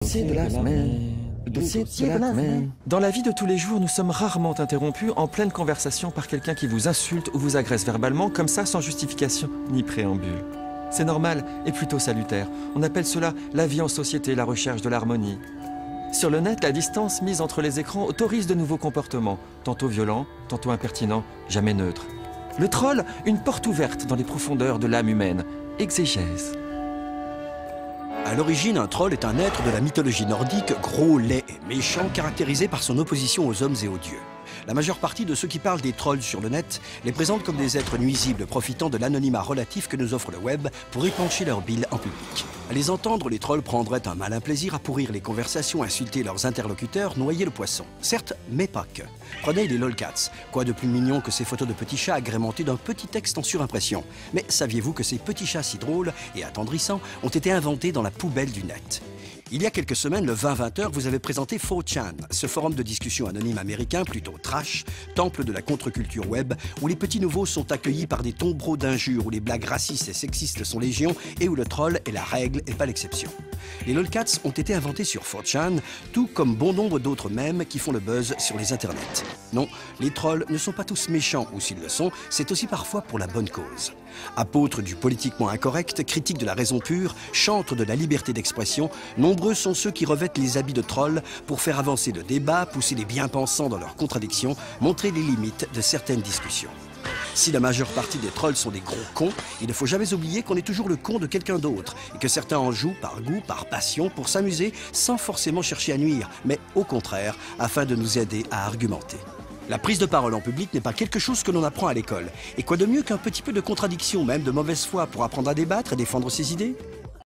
Dossier de la semaine. Dossier de la semaine. Dans la vie de tous les jours, nous sommes rarement interrompus en pleine conversation par quelqu'un qui vous insulte ou vous agresse verbalement, comme ça, sans justification ni préambule. C'est normal et plutôt salutaire. On appelle cela la vie en société, la recherche de l'harmonie. Sur le net, la distance mise entre les écrans autorise de nouveaux comportements, tantôt violents, tantôt impertinents, jamais neutres. Le troll, une porte ouverte dans les profondeurs de l'âme humaine. Exégèse. À l'origine, un troll est un être de la mythologie nordique, gros, laid et méchant, caractérisé par son opposition aux hommes et aux dieux. La majeure partie de ceux qui parlent des trolls sur le net les présentent comme des êtres nuisibles profitant de l'anonymat relatif que nous offre le web pour épancher leur bile en public. À les entendre, les trolls prendraient un malin plaisir à pourrir les conversations, insulter leurs interlocuteurs, noyer le poisson. Certes, mais pas que. Prenez les lolcats. Quoi de plus mignon que ces photos de petits chats agrémentés d'un petit texte en surimpression. Mais saviez-vous que ces petits chats si drôles et attendrissants ont été inventés dans la poubelle du net? Il y a quelques semaines, le 20-20h, vous avez présenté 4chan, ce forum de discussion anonyme américain, plutôt trash, temple de la contre-culture web, où les petits nouveaux sont accueillis par des tombereaux d'injures, où les blagues racistes et sexistes sont légion, et où le troll est la règle et pas l'exception. Les lolcats ont été inventés sur 4chan, tout comme bon nombre d'autres mèmes qui font le buzz sur les internets. Non, les trolls ne sont pas tous méchants, ou s'ils le sont, c'est aussi parfois pour la bonne cause. Apôtres du politiquement incorrect, critiques de la raison pure, chantres de la liberté d'expression, nombreux sont ceux qui revêtent les habits de trolls pour faire avancer le débat, pousser les bien-pensants dans leurs contradictions, montrer les limites de certaines discussions. Si la majeure partie des trolls sont des gros cons, il ne faut jamais oublier qu'on est toujours le con de quelqu'un d'autre et que certains en jouent par goût, par passion, pour s'amuser sans forcément chercher à nuire, mais au contraire, afin de nous aider à argumenter. La prise de parole en public n'est pas quelque chose que l'on apprend à l'école. Et quoi de mieux qu'un petit peu de contradiction, même de mauvaise foi, pour apprendre à débattre et défendre ses idées ?